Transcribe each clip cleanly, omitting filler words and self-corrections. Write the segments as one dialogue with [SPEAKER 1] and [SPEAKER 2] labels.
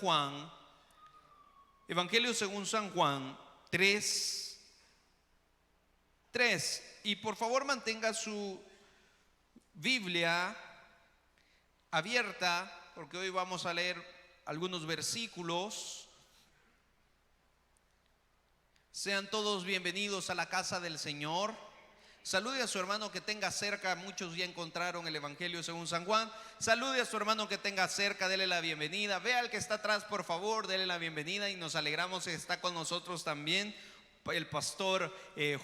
[SPEAKER 1] Juan, Evangelio según San Juan 3:3. Y por favor mantenga su Biblia abierta, porque hoy vamos a leer algunos versículos. Sean todos bienvenidos a la casa del Señor. Salude a su hermano que tenga cerca. Muchos ya encontraron el Evangelio según San Juan. Salude a su hermano que tenga cerca, dele la bienvenida. Vea al que está atrás, por favor, dele la bienvenida. Y nos alegramos que está con nosotros también el pastor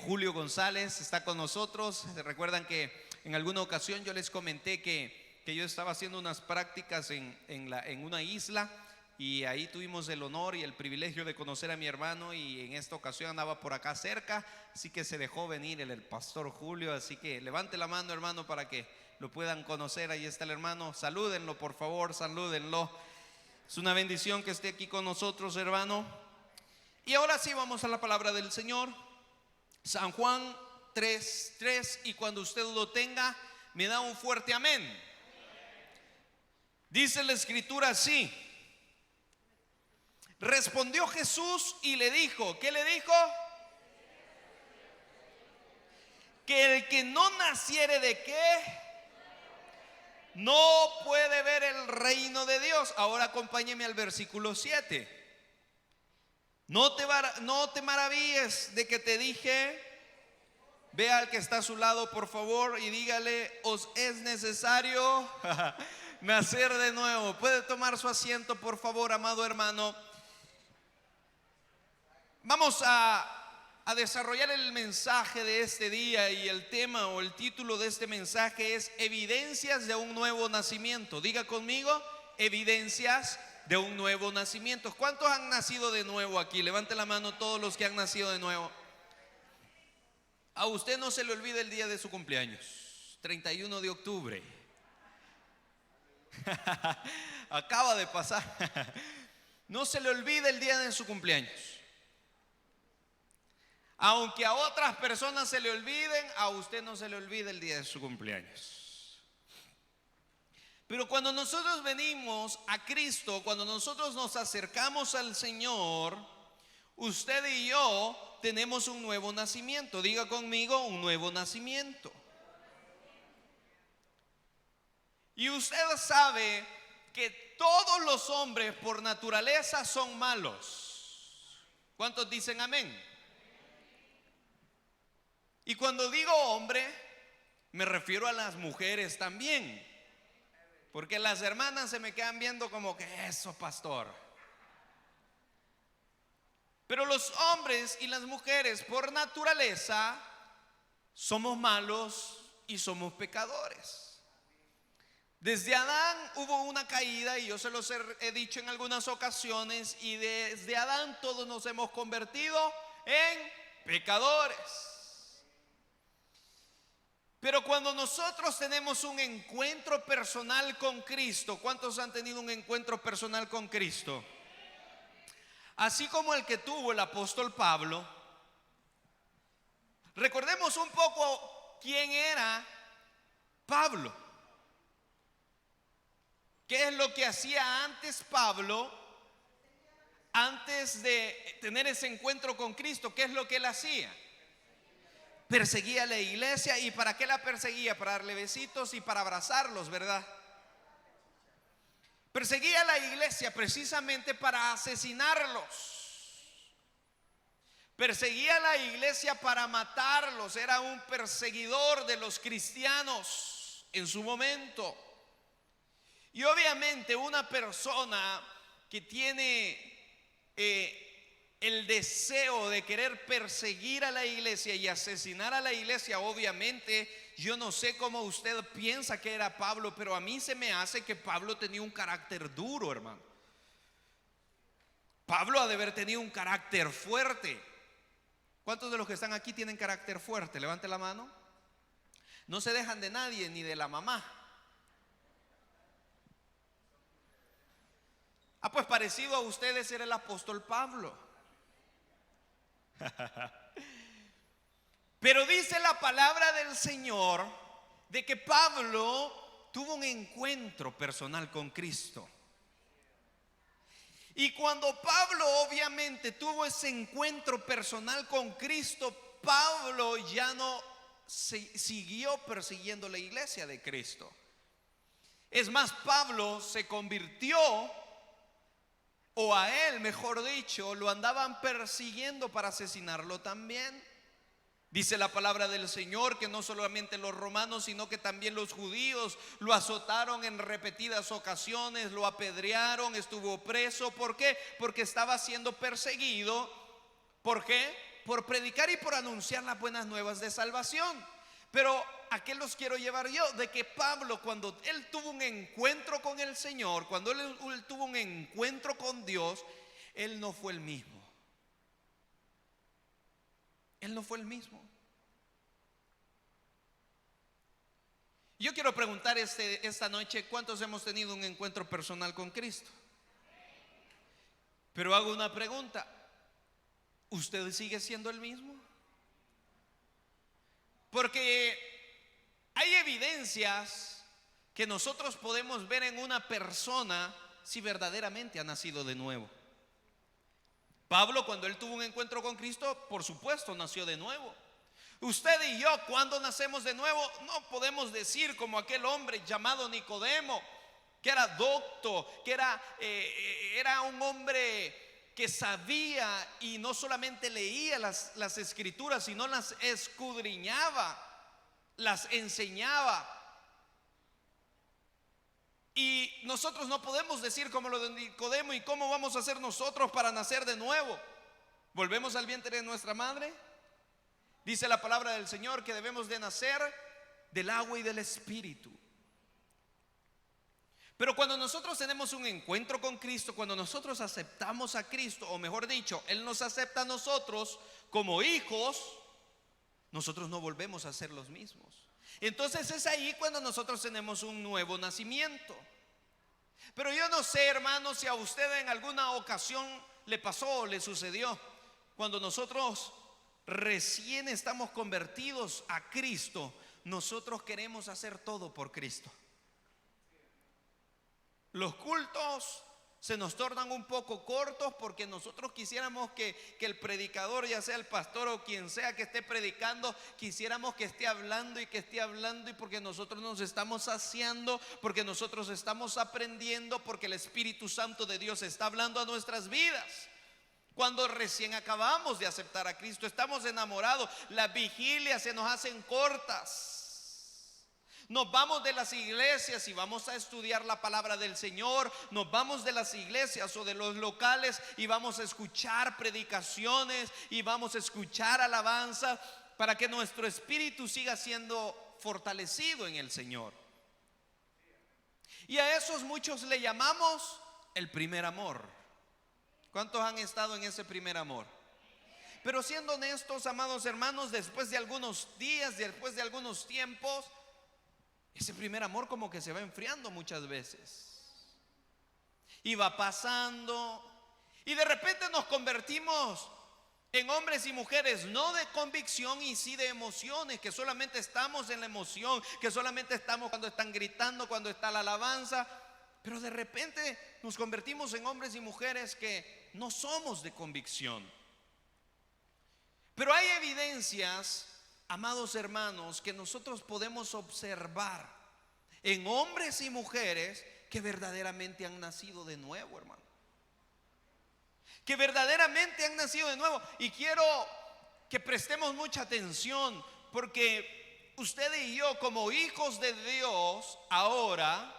[SPEAKER 1] Julio González está con nosotros. Recuerdan que en alguna ocasión yo les comenté que yo estaba haciendo unas prácticas en una isla, y ahí tuvimos el honor y el privilegio de conocer a mi hermano, y en esta ocasión andaba por acá cerca, así que se dejó venir el pastor Julio. Así que levante la mano, hermano, para que lo puedan conocer. Ahí está el hermano, salúdenlo por favor, salúdenlo. Es una bendición que esté aquí con nosotros, hermano. Y ahora sí vamos a la palabra del Señor. San Juan 3:3, y cuando usted lo tenga me da un fuerte amén. Dice la escritura así: respondió Jesús y le dijo, ¿qué le dijo? Que el que no naciere de ¿qué? No puede ver el reino de Dios. Ahora acompáñeme al versículo 7. No te maravilles de que te dije. Vea al que está a su lado, por favor, y dígale: os es necesario nacer de nuevo. Puede tomar su asiento, por favor, amado hermano. Vamos a desarrollar el mensaje de este día, y el tema o el título de este mensaje es evidencias de un nuevo nacimiento. Diga conmigo: evidencias de un nuevo nacimiento. ¿Cuántos han nacido de nuevo aquí? Levante la mano todos los que han nacido de nuevo. A usted no se le olvide el día de su cumpleaños, 31 de octubre. Acaba de pasar. No se le olvide el día de su cumpleaños. Aunque a otras personas se le olviden, a usted no se le olvide el día de su cumpleaños. Pero cuando nosotros venimos a Cristo, cuando nosotros nos acercamos al Señor, usted y yo tenemos un nuevo nacimiento. Diga conmigo: un nuevo nacimiento. Y usted sabe que todos los hombres por naturaleza son malos. ¿Cuántos dicen amén? Y cuando digo hombre, me refiero a las mujeres también, porque las hermanas se me quedan viendo como que eso, pastor. Pero los hombres y las mujeres por naturaleza somos malos y somos pecadores. Desde Adán hubo una caída, y yo se los he dicho en algunas ocasiones, y desde Adán todos nos hemos convertido en pecadores. Pero cuando nosotros tenemos un encuentro personal con Cristo, ¿cuántos han tenido un encuentro personal con Cristo? Así como el que tuvo el apóstol Pablo. Recordemos un poco quién era Pablo. ¿Qué es lo que hacía antes Pablo? Antes de tener ese encuentro con Cristo, ¿qué es lo que él hacía? Perseguía a la iglesia. ¿Y para qué la perseguía? Para darle besitos y para abrazarlos, ¿verdad? Perseguía a la iglesia precisamente para asesinarlos. Perseguía a la iglesia para matarlos. Era un perseguidor de los cristianos en su momento. Y obviamente una persona que tiene el deseo de querer perseguir a la iglesia y asesinar a la iglesia, obviamente yo no sé cómo usted piensa que era Pablo, pero a mí se me hace que Pablo tenía un carácter duro, hermano. Pablo ha de haber tenido un carácter fuerte. ¿Cuántos de los que están aquí tienen carácter fuerte? Levante la mano. No se dejan de nadie, ni de la mamá. Pues parecido a ustedes era el apóstol Pablo. Pero dice la palabra del Señor de que Pablo tuvo un encuentro personal con Cristo. Y cuando Pablo obviamente tuvo ese encuentro personal con Cristo, Pablo ya no siguió persiguiendo la iglesia de Cristo. Es más, Pablo se convirtió, o a él, mejor dicho, lo andaban persiguiendo para asesinarlo también. Dice la palabra del Señor que no solamente los romanos, sino que también los judíos lo azotaron en repetidas ocasiones, lo apedrearon, estuvo preso. ¿Por qué? Porque estaba siendo perseguido. ¿Por qué? Por predicar y por anunciar las buenas nuevas de salvación. Pero ¿a qué los quiero llevar yo? De que Pablo, cuando él tuvo un encuentro con el Señor, cuando él tuvo un encuentro con Dios, él no fue el mismo. Él no fue el mismo. Yo quiero preguntar esta noche, ¿cuántos hemos tenido un encuentro personal con Cristo? Pero hago una pregunta, ¿usted sigue siendo el mismo? Porque hay evidencias que nosotros podemos ver en una persona si verdaderamente ha nacido de nuevo. Pablo, cuando él tuvo un encuentro con Cristo, por supuesto nació de nuevo. Usted y yo, cuando nacemos de nuevo, no podemos decir como aquel hombre llamado Nicodemo, que era docto, que era un hombre que sabía y no solamente leía las escrituras, sino las escudriñaba, las enseñaba. Y nosotros no podemos decir como lo de Nicodemo. ¿Y cómo vamos a hacer nosotros para nacer de nuevo? ¿Volvemos al vientre de nuestra madre? Dice la palabra del Señor que debemos de nacer del agua y del Espíritu. Pero cuando nosotros tenemos un encuentro con Cristo, cuando nosotros aceptamos a Cristo, o mejor dicho, Él nos acepta a nosotros como hijos, nosotros no volvemos a ser los mismos. Entonces es ahí cuando nosotros tenemos un nuevo nacimiento. Pero yo no sé, hermanos, si a usted en alguna ocasión le pasó o le sucedió. Cuando nosotros recién estamos convertidos a Cristo, nosotros queremos hacer todo por Cristo. Los cultos se nos tornan un poco cortos porque nosotros quisiéramos que el predicador, ya sea el pastor o quien sea que esté predicando, quisiéramos que esté hablando y que esté hablando, y porque nosotros nos estamos saciando, porque nosotros estamos aprendiendo, porque el Espíritu Santo de Dios está hablando a nuestras vidas. Cuando recién acabamos de aceptar a Cristo, estamos enamorados, las vigilias se nos hacen cortas. Nos vamos de las iglesias y vamos a estudiar la palabra del Señor. Nos vamos de las iglesias o de los locales y vamos a escuchar predicaciones y vamos a escuchar alabanza para que nuestro espíritu siga siendo fortalecido en el Señor. Y a esos muchos le llamamos el primer amor. ¿Cuántos han estado en ese primer amor? Pero siendo honestos, amados hermanos, después de algunos días, después de algunos tiempos, ese primer amor como que se va enfriando muchas veces. Y va pasando. Y de repente nos convertimos en hombres y mujeres no de convicción y sí de emociones, que solamente estamos en la emoción, que solamente estamos cuando están gritando, cuando está la alabanza. Pero de repente nos convertimos en hombres y mujeres que no somos de convicción. Pero hay evidencias, amados hermanos, que nosotros podemos observar en hombres y mujeres que verdaderamente han nacido de nuevo, hermano. Que verdaderamente han nacido de nuevo. Y quiero que prestemos mucha atención, porque usted y yo, como hijos de Dios, ahora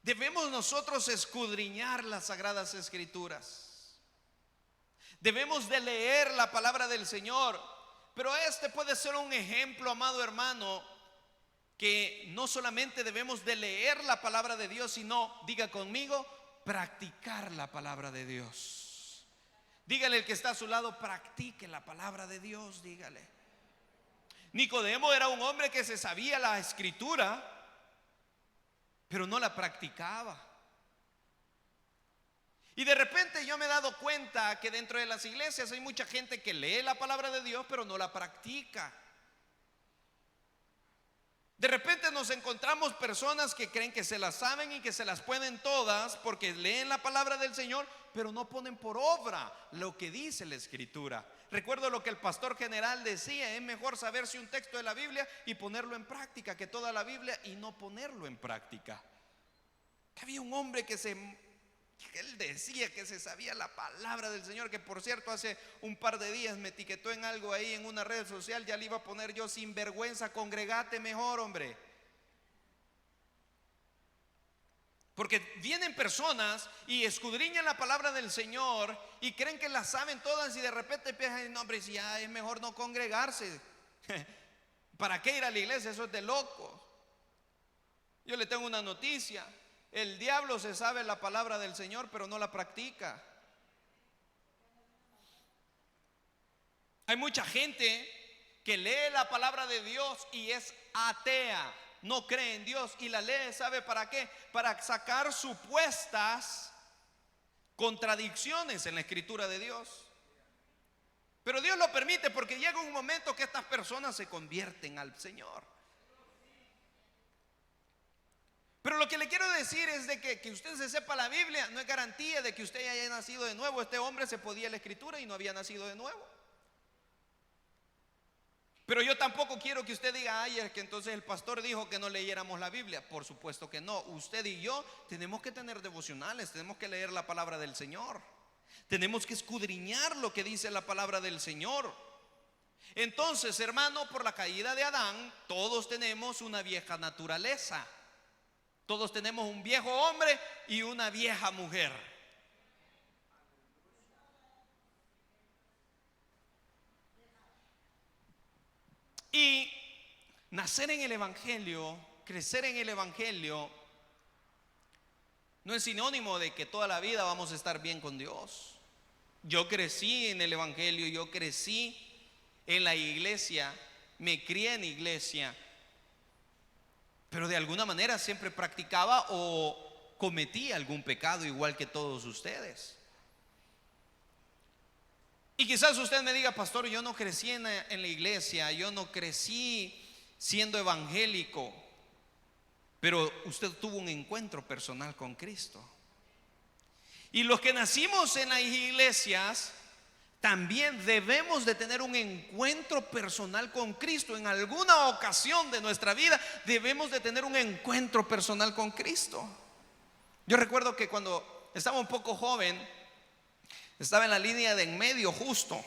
[SPEAKER 1] debemos nosotros escudriñar las sagradas escrituras. Debemos de leer la palabra del Señor. Pero este puede ser un ejemplo, amado hermano, que no solamente debemos de leer la palabra de Dios, sino, diga conmigo, practicar la palabra de Dios. Dígale al que está a su lado, practique la palabra de Dios, dígale. Nicodemo era un hombre que se sabía la escritura, pero no la practicaba. Y de repente yo me he dado cuenta que dentro de las iglesias hay mucha gente que lee la palabra de Dios pero no la practica. De repente nos encontramos personas que creen que se las saben y que se las pueden todas porque leen la palabra del Señor, pero no ponen por obra lo que dice la Escritura. Recuerdo lo que el pastor general decía: es mejor saberse un texto de la Biblia y ponerlo en práctica que toda la Biblia y no ponerlo en práctica. Había un hombre que él decía que se sabía la palabra del Señor, que por cierto hace un par de días me etiquetó en algo ahí en una red social. Ya le iba a poner yo: sin vergüenza, congregate mejor, hombre. Porque vienen personas y escudriñan la palabra del Señor y creen que la saben todas, y de repente piensan: no, hombre, si ya es mejor no congregarse. ¿Para qué ir a la iglesia? Eso es de loco. Yo le tengo una noticia: el diablo se sabe la palabra del Señor, pero no la practica. Hay mucha gente que lee la palabra de Dios y es atea, no cree en Dios, y la lee, ¿sabe para qué? Para sacar supuestas contradicciones en la escritura de Dios. Pero Dios lo permite porque llega un momento que estas personas se convierten al Señor. Pero lo que le quiero decir es de que usted se sepa la Biblia no es garantía de que usted haya nacido de nuevo. Este hombre se podía la escritura y no había nacido de nuevo. Pero yo tampoco quiero que usted diga: ay, es que entonces el pastor dijo que no leyéramos la Biblia. Por supuesto que no. Usted y yo tenemos que tener devocionales, tenemos que leer la palabra del Señor, tenemos que escudriñar lo que dice la palabra del Señor. Entonces, hermano, por la caída de Adán, todos tenemos una vieja naturaleza. Todos tenemos un viejo hombre y una vieja mujer. Y nacer en el Evangelio, crecer en el Evangelio, no es sinónimo de que toda la vida vamos a estar bien con Dios. Yo crecí en el Evangelio, yo crecí en la iglesia, me crié en iglesia, pero de alguna manera siempre practicaba o cometía algún pecado igual que todos ustedes. Y quizás usted me diga: pastor, yo no crecí en la iglesia, yo no crecí siendo evangélico, pero usted tuvo un encuentro personal con Cristo. Y los que nacimos en las iglesias también debemos de tener un encuentro personal con Cristo. En alguna ocasión de nuestra vida debemos de tener un encuentro personal con Cristo. Yo recuerdo que cuando estaba un poco joven, estaba en la línea de en medio justo.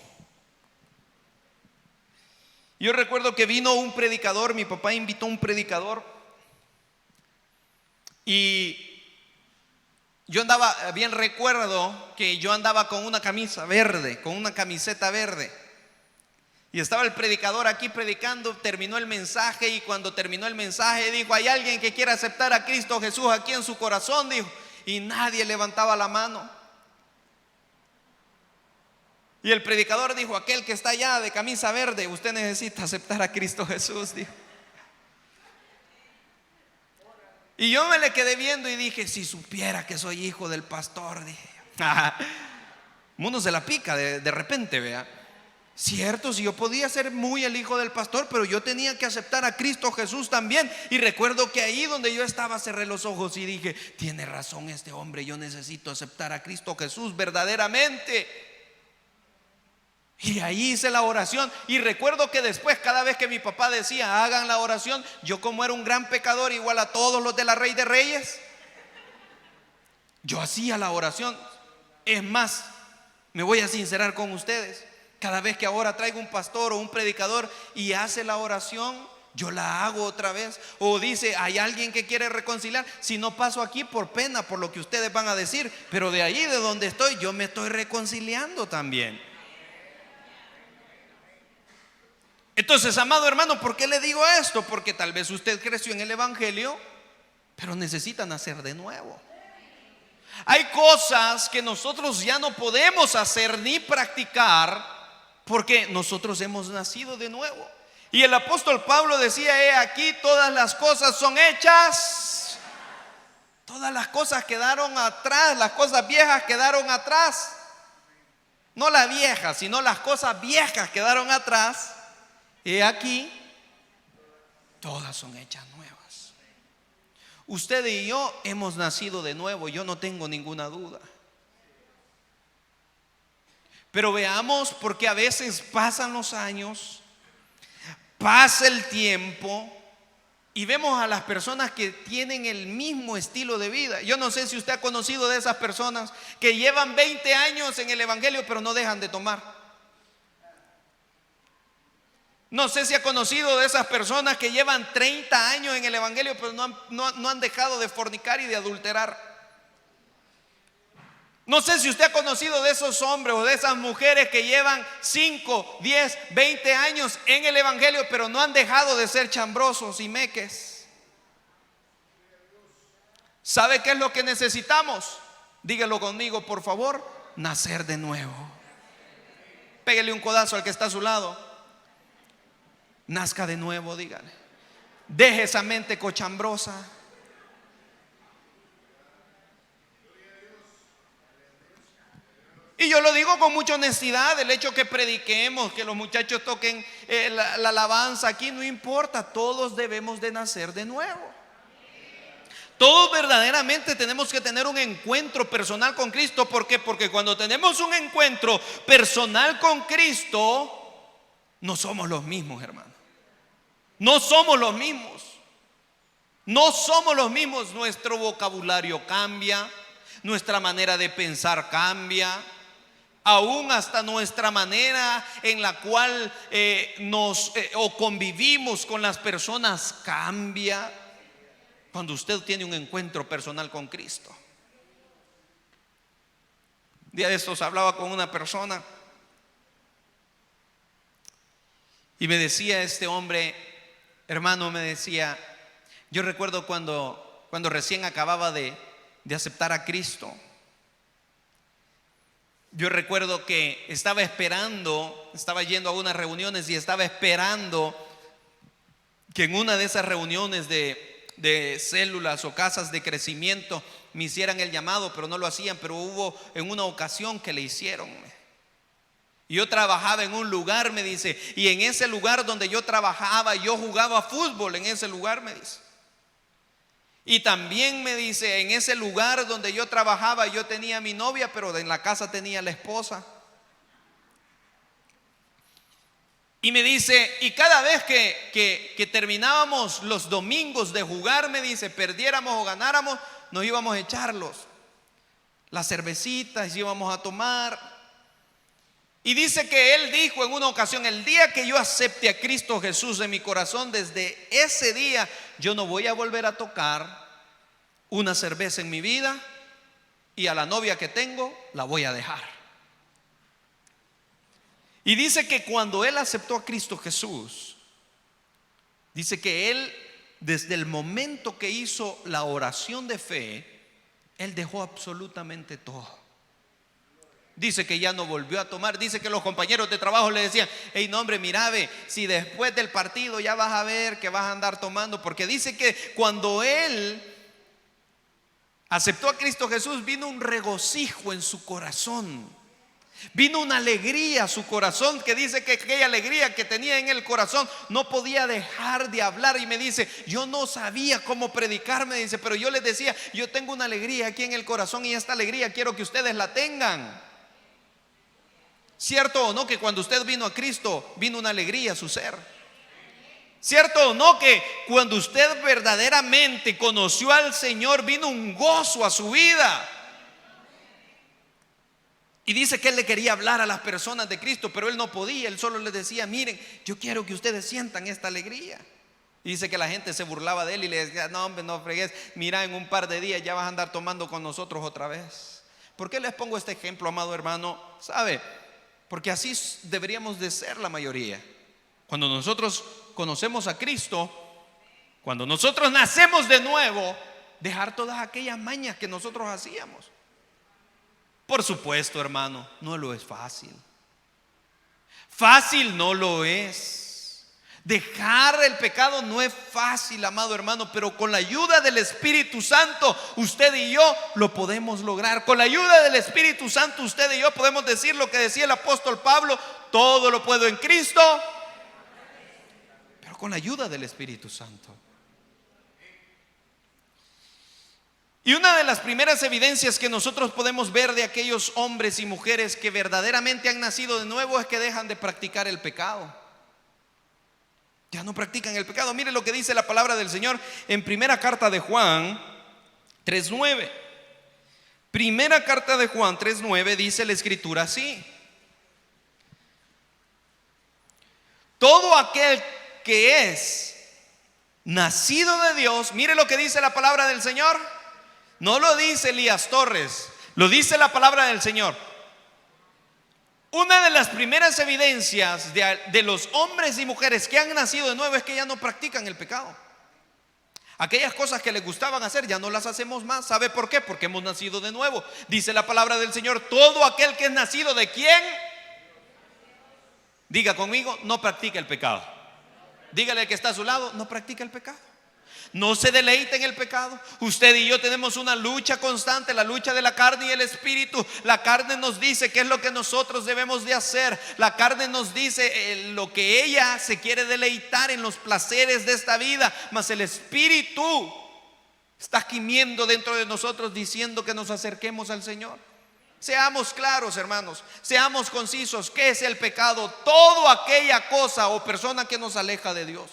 [SPEAKER 1] Yo recuerdo que vino un predicador, mi papá invitó a un predicador, y yo andaba, bien recuerdo que yo andaba con una camisa verde, con una camiseta verde. Y estaba el predicador aquí predicando, terminó el mensaje, y cuando terminó el mensaje dijo: ¿hay alguien que quiera aceptar a Cristo Jesús aquí en su corazón? Dijo, y nadie levantaba la mano. Y el predicador dijo: aquel que está allá de camisa verde, usted necesita aceptar a Cristo Jesús, dijo. Y yo me le quedé viendo y dije: si supiera que soy hijo del pastor, dije. Uno se la pica de repente, vea. Cierto, si yo podía ser muy el hijo del pastor, pero yo tenía que aceptar a Cristo Jesús también. Y recuerdo que ahí donde yo estaba cerré los ojos y dije: tiene razón este hombre, yo necesito aceptar a Cristo Jesús verdaderamente. Y ahí hice la oración. Y recuerdo que después, cada vez que mi papá decía: hagan la oración, yo, como era un gran pecador igual a todos los de la Rey de Reyes, yo hacía la oración. Es más, me voy a sincerar con ustedes: cada vez que ahora traigo un pastor o un predicador y hace la oración, yo la hago otra vez. O dice: hay alguien que quiere reconciliar. Si no paso aquí por pena, por lo que ustedes van a decir, pero de ahí de donde estoy, yo me estoy reconciliando también. Entonces, amado hermano, ¿por qué le digo esto? Porque tal vez usted creció en el Evangelio, pero necesita nacer de nuevo. Hay cosas que nosotros ya no podemos hacer ni practicar porque nosotros hemos nacido de nuevo. Y el apóstol Pablo decía: he aquí, todas las cosas son hechas. Todas las cosas quedaron atrás, las cosas viejas quedaron atrás. No las viejas, sino las cosas viejas quedaron atrás. He aquí, todas son hechas nuevas. Usted y yo hemos nacido de nuevo, yo no tengo ninguna duda. Pero veamos, porque a veces pasan los años, pasa el tiempo y vemos a las personas que tienen el mismo estilo de vida. Yo no sé si usted ha conocido de esas personas que llevan 20 años en el evangelio pero no dejan de tomar. No sé si ha conocido de esas personas que llevan 30 años en el evangelio pero no han dejado de fornicar y de adulterar. No sé si usted ha conocido de esos hombres o de esas mujeres que llevan 5, 10, 20 años en el evangelio pero no han dejado de ser chambrosos y meques. ¿Sabe qué es lo que necesitamos? Dígalo conmigo, por favor: nacer de nuevo. Pégale un codazo al que está a su lado. Nazca de nuevo, dígale. Deje esa mente cochambrosa. Y yo lo digo con mucha honestidad: el hecho que prediquemos, que los muchachos toquen la alabanza aquí, no importa. Todos debemos de nacer de nuevo. Todos verdaderamente tenemos que tener un encuentro personal con Cristo. ¿Por qué? Porque cuando tenemos un encuentro personal con Cristo, no somos los mismos, hermano. No somos los mismos. No somos los mismos. Nuestro vocabulario cambia, nuestra manera de pensar cambia, aún hasta nuestra manera en la cual convivimos con las personas cambia cuando usted tiene un encuentro personal con Cristo. Un día de estos hablaba con una persona y me decía este hombre, hermano, me decía: yo recuerdo cuando recién acababa de aceptar a Cristo. Yo recuerdo que estaba yendo a unas reuniones y estaba esperando que en una de esas reuniones de células o casas de crecimiento me hicieran el llamado, pero no lo hacían. Pero hubo en una ocasión que le hicieron. Y yo trabajaba en un lugar, me dice, y en ese lugar donde yo trabajaba, yo jugaba fútbol en ese lugar, me dice. Y también me dice, en ese lugar donde yo trabajaba, yo tenía a mi novia, pero en la casa tenía a la esposa. Y me dice, y cada vez que terminábamos los domingos de jugar, me dice, perdiéramos o ganáramos, nos íbamos a echarlos las cervecitas, íbamos a tomar. Y dice que él dijo en una ocasión: el día que yo acepte a Cristo Jesús en mi corazón, desde ese día yo no voy a volver a tocar una cerveza en mi vida, y a la novia que tengo la voy a dejar. Y dice que cuando él aceptó a Cristo Jesús, dice que él, desde el momento que hizo la oración de fe, él dejó absolutamente todo. Dice que ya no volvió a tomar. Dice que los compañeros de trabajo le decían: hey, no, hombre, mira, ve, si después del partido ya vas a ver que vas a andar tomando. Porque dice que cuando él aceptó a Cristo Jesús, vino un regocijo en su corazón, vino una alegría a su corazón, que dice que aquella alegría que tenía en el corazón no podía dejar de hablar. Y me dice: yo no sabía cómo predicar, me dice, pero yo les decía: yo tengo una alegría aquí en el corazón, y esta alegría quiero que ustedes la tengan. ¿Cierto o no que cuando usted vino a Cristo, vino una alegría a su ser? ¿Cierto o no que cuando usted verdaderamente conoció al Señor, vino un gozo a su vida? Y dice que él le quería hablar a las personas de Cristo, pero él no podía. Él solo les decía: miren, yo quiero que ustedes sientan esta alegría. Y dice que la gente se burlaba de él y le decía: no, hombre, no fregues, mira, en un par de días ya vas a andar tomando con nosotros otra vez. ¿Por qué les pongo este ejemplo, amado hermano? ¿Sabe? Porque así deberíamos de ser la mayoría. Cuando nosotros conocemos a Cristo, cuando nosotros nacemos de nuevo, dejar todas aquellas mañas que nosotros hacíamos. Por supuesto, hermano, no lo es fácil. Fácil no lo es. Dejar el pecado no es fácil, amado hermano, pero con la ayuda del Espíritu Santo, usted y yo lo podemos lograr. Con la ayuda del Espíritu Santo, usted y yo podemos decir lo que decía el apóstol Pablo: todo lo puedo en Cristo. pero con la ayuda del Espíritu Santo. Y una de las primeras evidencias que nosotros podemos ver de aquellos hombres y mujeres que verdaderamente han nacido de nuevo es que dejan de practicar el pecado. Ya no practican el pecado. Mire lo que dice la palabra del Señor en primera carta de Juan 3:9. Primera carta de Juan 3:9 dice la escritura así: todo aquel que es nacido de Dios, mire lo que dice la palabra del Señor. No lo dice Elías Torres, lo dice la palabra del Señor. Una de las primeras evidencias de los hombres y mujeres que han nacido de nuevo es que ya no practican el pecado. Aquellas cosas que les gustaban hacer ya no las hacemos más. ¿Sabe por qué? Porque hemos nacido de nuevo. Dice la palabra del Señor: todo aquel que es nacido de ¿quién? Diga conmigo: no practica el pecado. Dígale al que está a su lado: no practica el pecado. No se deleite en el pecado. Usted y yo tenemos una lucha constante, la lucha de la carne y el espíritu. La carne nos dice qué es lo que nosotros debemos de hacer. La carne nos dice lo que ella se quiere deleitar en los placeres de esta vida. Mas el espíritu está gimiendo dentro de nosotros diciendo que nos acerquemos al Señor. Seamos claros, hermanos, seamos concisos. ¿Qué es el pecado? Todo aquella cosa o persona que nos aleja de Dios.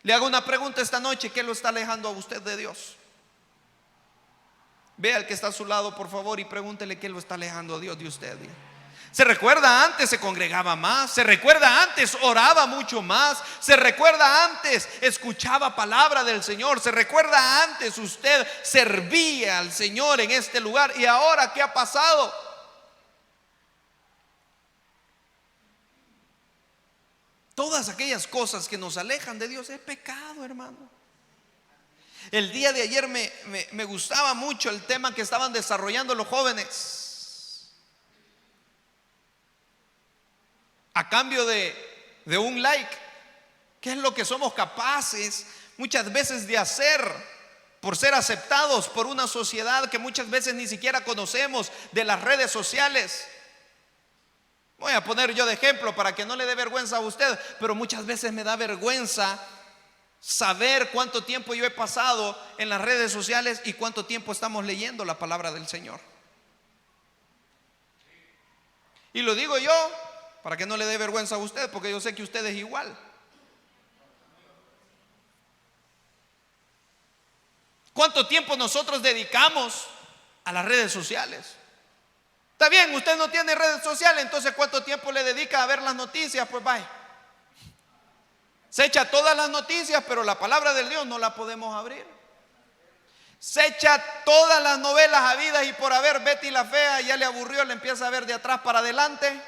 [SPEAKER 1] Le hago una pregunta esta noche: ¿qué lo está alejando a usted de Dios? Ve al que está a su lado, por favor, y pregúntele qué lo está alejando a Dios de usted. ¿Se recuerda antes se congregaba más? ¿Se recuerda antes oraba mucho más? ¿Se recuerda antes escuchaba palabra del Señor? ¿Se recuerda antes usted servía al Señor en este lugar? ¿Y ahora qué ha pasado? Todas aquellas cosas que nos alejan de Dios es pecado, hermano. El día de ayer me gustaba mucho el tema que estaban desarrollando los jóvenes. A cambio de un like, ¿qué es lo que somos capaces muchas veces de hacer por ser aceptados por una sociedad que muchas veces ni siquiera conocemos, de las redes sociales? Voy a poner yo de ejemplo para que no le dé vergüenza a usted, pero muchas veces me da vergüenza saber cuánto tiempo yo he pasado en las redes sociales y cuánto tiempo estamos leyendo la palabra del Señor. Y lo digo yo para que no le dé vergüenza a usted, porque yo sé que usted es igual. ¿Cuánto tiempo nosotros dedicamos a las redes sociales? Está bien, usted no tiene redes sociales, entonces ¿cuánto tiempo le dedica a ver las noticias? Pues vaya, se echa todas las noticias, pero la palabra del Dios no la podemos abrir. Se echa todas las novelas habidas y por haber. Betty la Fea ya le aburrió, le empieza a ver de atrás para adelante.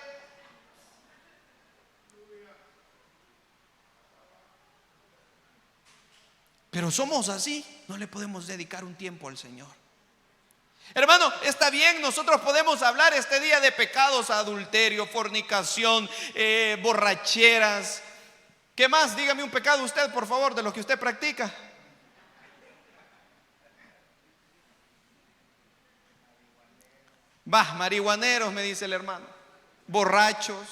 [SPEAKER 1] Pero somos así, no le podemos dedicar un tiempo al Señor. Hermano, está bien, nosotros podemos hablar este día de pecados: adulterio, fornicación, borracheras. ¿Qué más? Dígame un pecado usted, por favor, de los que usted practica. Marihuaneros, me dice el hermano. Borrachos.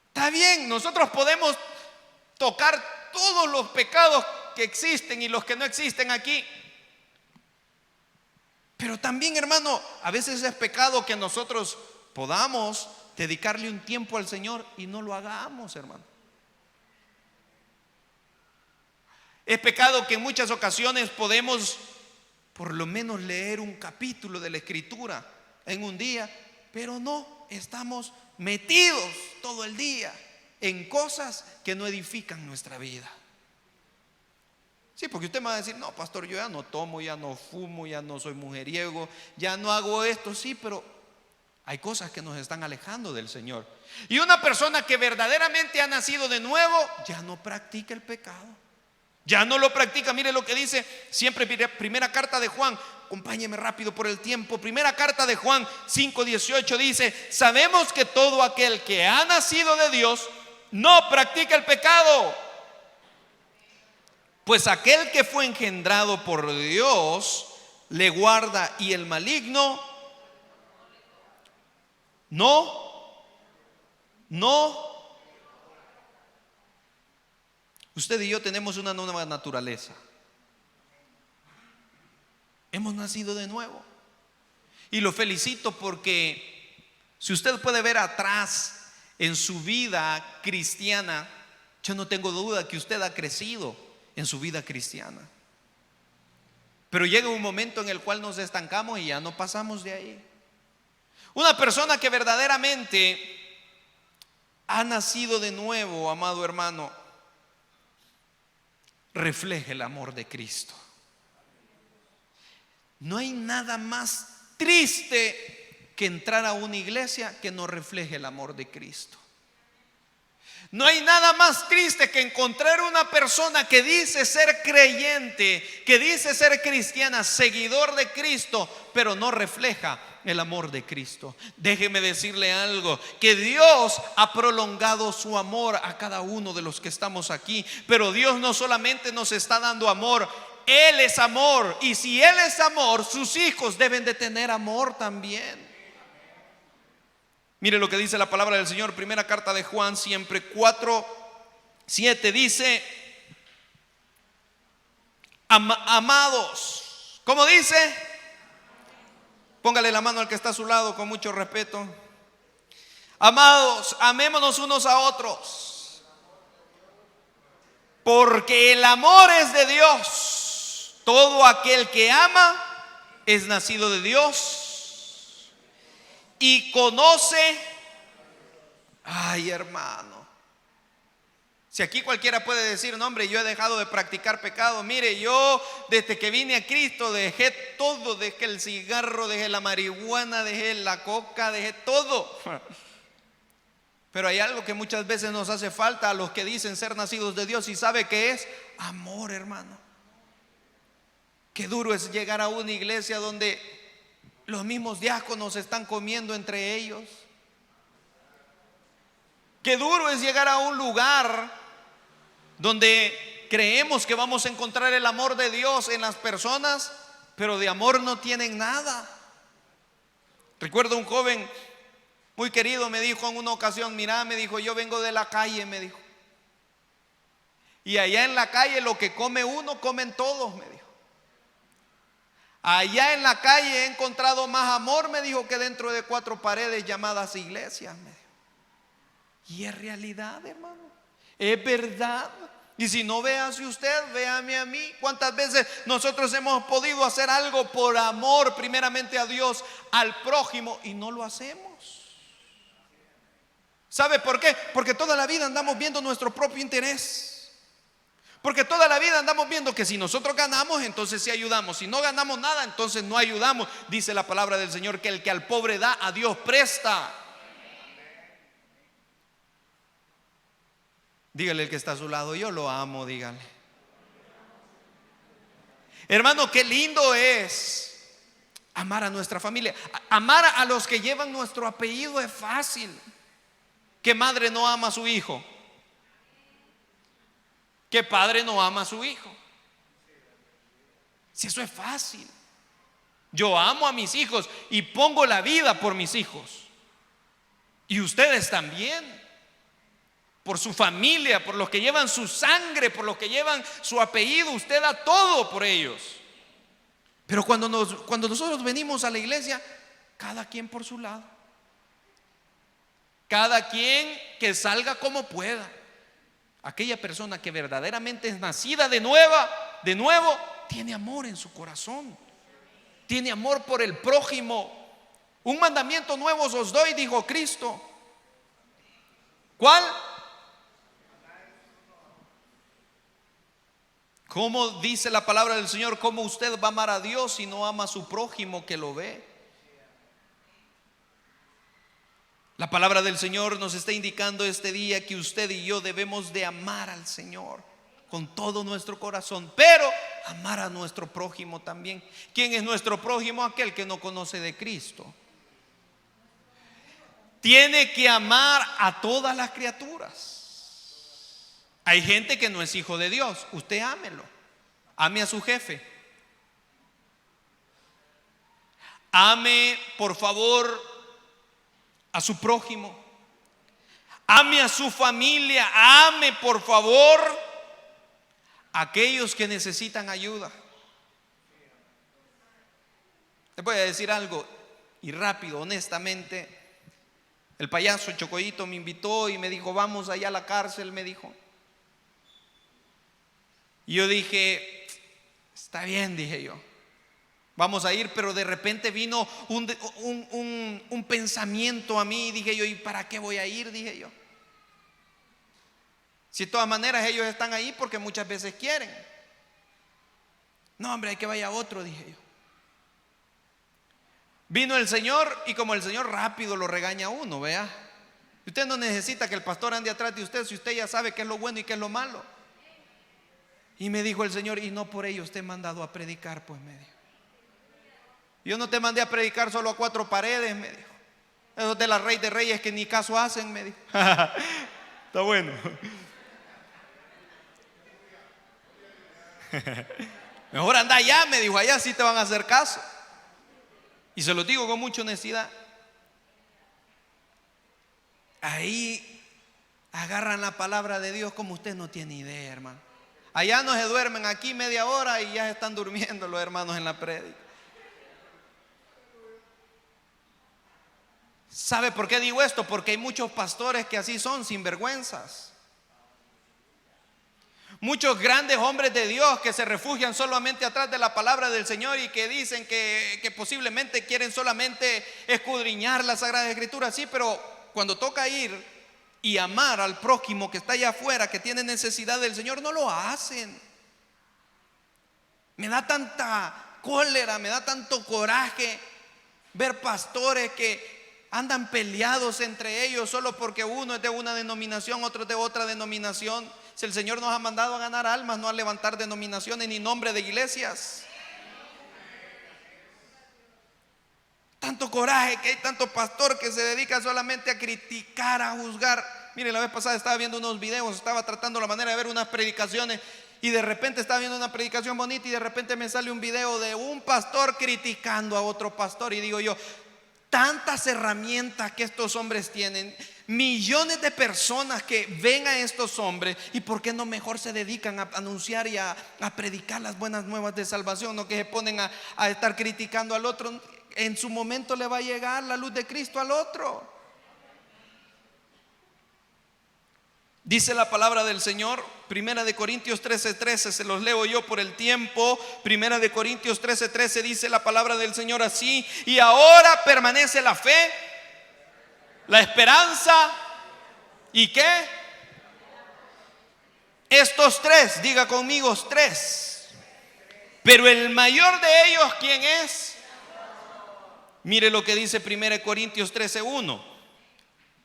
[SPEAKER 1] Está bien, nosotros podemos tocar todos los pecados que existen y los que no existen aquí. Pero también, hermano, a veces es pecado que nosotros podamos dedicarle un tiempo al Señor y no lo hagamos, hermano. Es pecado que en muchas ocasiones podemos por lo menos leer un capítulo de la Escritura en un día, pero no, estamos metidos todo el día en cosas que no edifican nuestra vida. Sí, porque usted me va a decir: no, pastor, yo ya no tomo, ya no fumo, ya no soy mujeriego, ya no hago esto. Sí, pero hay cosas que nos están alejando del Señor. Y una persona que verdaderamente ha nacido de nuevo ya no practica el pecado, ya no lo practica. Mire lo que dice siempre primera carta de Juan. Acompáñeme rápido por el tiempo. Primera carta de Juan 5:18 dice: sabemos que todo aquel que ha nacido de Dios no practica el pecado, pues aquel que fue engendrado por Dios le guarda, y el maligno no Usted y yo tenemos una nueva naturaleza. Hemos nacido de nuevo. Y lo felicito porque si usted puede ver atrás en su vida cristiana, yo no tengo duda que usted ha crecido en su vida cristiana. Pero llega un momento en el cual nos estancamos y ya no pasamos de ahí. Una persona que verdaderamente ha nacido de nuevo, amado hermano, refleja el amor de Cristo. No hay nada más triste que entrar a una iglesia que no refleje el amor de Cristo. No hay nada más triste que encontrar una persona que dice ser creyente, que dice ser cristiana, seguidor de Cristo, pero no refleja el amor de Cristo. Déjeme decirle algo, que Dios ha prolongado su amor a cada uno de los que estamos aquí, pero Dios no solamente nos está dando amor, Él es amor, y si Él es amor, sus hijos deben de tener amor también. Mire lo que dice la palabra del Señor, primera carta de Juan, siempre 4:7 dice: amados, ¿cómo dice? Póngale la mano al que está a su lado con mucho respeto. Amados, amémonos unos a otros, porque el amor es de Dios. Todo aquel que ama es nacido de Dios y conoce. Ay, hermano, si aquí cualquiera puede decir: no, hombre, yo he dejado de practicar pecado. Mire, yo desde que vine a Cristo dejé todo. Dejé el cigarro, dejé la marihuana, dejé la coca, dejé todo. Pero hay algo que muchas veces nos hace falta a los que dicen ser nacidos de Dios. ¿Y sabe qué es? Amor, hermano. Qué duro es llegar a una iglesia donde los mismos diáconos están comiendo entre ellos. Qué duro es llegar a un lugar donde creemos que vamos a encontrar el amor de Dios en las personas, pero de amor no tienen nada. Recuerdo un joven muy querido me dijo en una ocasión: mira, me dijo, yo vengo de la calle, me dijo, y allá en la calle lo que come uno, comen todos, me dijo. Allá en la calle he encontrado más amor, me dijo, que dentro de 4 paredes llamadas iglesias, me dijo. Y es realidad, hermano, es verdad. Y si no, véase usted, véame a mí. ¿Cuántas veces nosotros hemos podido hacer algo por amor primeramente a Dios, al prójimo, y no lo hacemos? ¿Sabe por qué? Porque toda la vida andamos viendo nuestro propio interés. Porque toda la vida andamos viendo que si nosotros ganamos, entonces sí ayudamos. Si no ganamos nada, entonces no ayudamos. Dice la palabra del Señor que el que al pobre da, a Dios presta. Dígale al que está a su lado: yo lo amo, dígale. Hermano, qué lindo es amar a nuestra familia. Amar a los que llevan nuestro apellido es fácil. ¿Qué madre no ama a su hijo? ¿Qué padre no ama a su hijo? Si eso es fácil. Yo amo a mis hijos y pongo la vida por mis hijos. Y ustedes también. Por su familia, por los que llevan su sangre, por los que llevan su apellido, usted da todo por ellos. Pero cuando nosotros venimos a la iglesia, cada quien por su lado. Cada quien que salga como pueda. Aquella persona que verdaderamente es nacida de nuevo, tiene amor en su corazón. Tiene amor por el prójimo. Un mandamiento nuevo os doy, dijo Cristo. ¿Cuál? ¿Cómo dice la palabra del Señor? ¿Cómo usted va a amar a Dios si no ama a su prójimo que lo ve? La palabra del Señor nos está indicando este día que usted y yo debemos de amar al Señor con todo nuestro corazón, pero amar a nuestro prójimo también. ¿Quién es nuestro prójimo? Aquel que no conoce de Cristo. Tiene que amar a todas las criaturas. Hay gente que no es hijo de Dios. Usted ámelo. Ame a su jefe. Ame, por favor, a su prójimo. Ame a su familia. Ame, por favor, aquellos que necesitan ayuda. Les voy a decir algo y rápido, honestamente. El payaso Chocoyito me invitó y me dijo, vamos allá a la cárcel, me dijo. Y yo dije, está bien, dije yo, vamos a ir. Pero de repente vino un pensamiento a mí y dije yo, ¿y para qué voy a ir? Dije yo, si de todas maneras ellos están ahí porque muchas veces quieren. No, hombre, hay que vaya otro, dije yo. Vino el Señor y como el Señor rápido lo regaña a uno, vea. Usted no necesita que el pastor ande atrás de usted si usted ya sabe qué es lo bueno y qué es lo malo. Y me dijo el Señor, y no por ello te he mandado a predicar, pues me dijo. Yo no te mandé a predicar solo a 4 paredes, me dijo. Esos de la Rey de Reyes que ni caso hacen, me dijo. Está bueno. Mejor anda allá, me dijo, allá sí te van a hacer caso. Y se lo digo con mucha honestidad. Ahí agarran la palabra de Dios como usted no tiene idea, hermano. Allá no se duermen, aquí media hora y ya están durmiendo los hermanos en la prédica. ¿Sabe por qué digo esto? Porque hay muchos pastores que así son, sinvergüenzas. Muchos grandes hombres de Dios que se refugian solamente atrás de la palabra del Señor y que dicen que posiblemente quieren solamente escudriñar la Sagrada Escritura. Sí, pero cuando toca ir y amar al prójimo que está allá afuera, que tiene necesidad del Señor, no lo hacen. Me da tanta cólera, me da tanto coraje ver pastores que andan peleados entre ellos solo porque uno es de una denominación, otro es de otra denominación. Si el Señor nos ha mandado a ganar almas, no a levantar denominaciones ni nombre de iglesias. Tanto coraje que hay, tanto pastor que se dedica solamente a criticar, a juzgar. Mire, la vez pasada estaba viendo unos videos, estaba tratando la manera de ver unas predicaciones y de repente estaba viendo una predicación bonita y de repente me sale un video de un pastor criticando a otro pastor y digo yo, tantas herramientas que estos hombres tienen, millones de personas que ven a estos hombres, y por qué no mejor se dedican a anunciar y a predicar las buenas nuevas de salvación, no que se ponen a estar criticando al otro. En su momento le va a llegar la luz de Cristo al otro. Dice la palabra del Señor, Primera de Corintios 13:13, se los leo yo por el tiempo. Primera de Corintios 13:13 dice la palabra del Señor así: y ahora permanece la fe, la esperanza y ¿qué? Estos 3, diga conmigo 3. Pero el mayor de ellos, ¿quién es? Mire lo que dice 1 Corintios 13:1.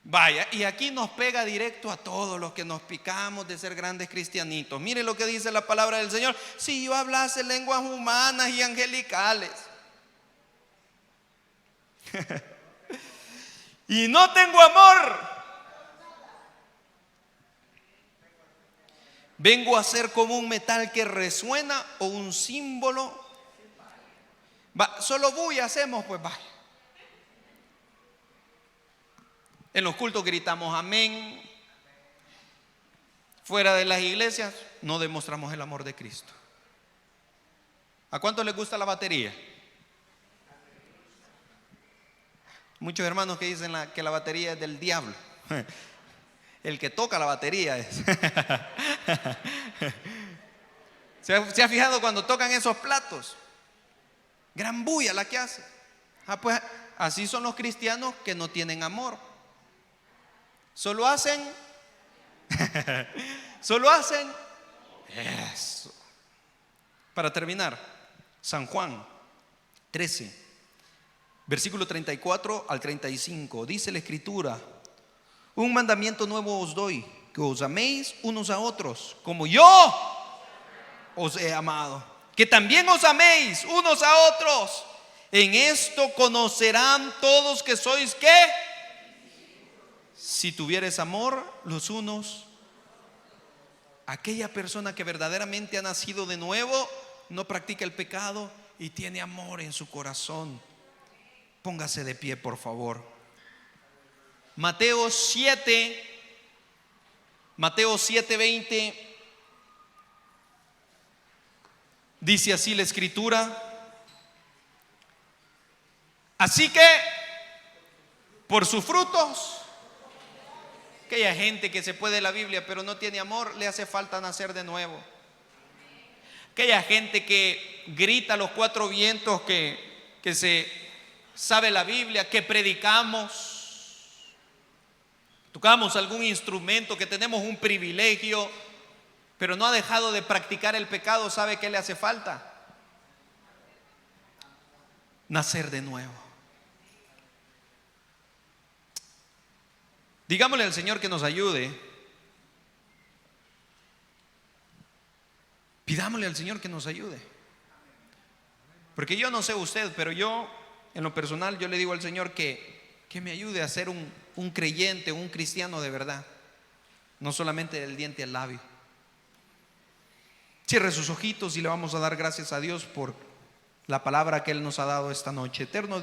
[SPEAKER 1] Vaya, y aquí nos pega directo a todos los que nos picamos de ser grandes cristianitos. Mire lo que dice la palabra del Señor: si yo hablase lenguas humanas y angelicales y no tengo amor, vengo a ser como un metal que resuena o un símbolo. Solo bulla hacemos, pues vaya. En los cultos gritamos amén. Fuera de las iglesias no demostramos el amor de Cristo. ¿A cuántos les gusta la batería? Muchos hermanos que dicen que la batería es del diablo. El que toca la batería es. ¿Se ha fijado cuando tocan esos platos? Gran bulla la que hace. Pues así son los cristianos que no tienen amor. Solo hacen eso. Para terminar, San Juan 13, versículo 34 al 35, dice la Escritura: un mandamiento nuevo os doy, que os améis unos a otros como yo os he amado, que también os améis unos a otros. En esto conocerán todos que sois ¿qué? Si tuvieres amor los unos. Aquella persona que verdaderamente ha nacido de nuevo no practica el pecado y tiene amor en su corazón. Póngase de pie, por favor. Mateo 7:20. Dice así la Escritura. Así que, por sus frutos, aquella gente que se puede la Biblia pero no tiene amor, le hace falta nacer de nuevo. Aquella gente que grita a los cuatro vientos que se sabe la Biblia, que predicamos, tocamos algún instrumento, que tenemos un privilegio, pero no ha dejado de practicar el pecado. ¿Sabe qué le hace falta? Nacer de nuevo. Digámosle al Señor que nos ayude. Pidámosle al Señor que nos ayude. Porque yo no sé usted, pero yo, en lo personal, yo le digo al Señor que me ayude a ser un creyente, un cristiano de verdad. No solamente del diente al labio. Cierre sus ojitos y le vamos a dar gracias a Dios por la palabra que Él nos ha dado esta noche. Eterno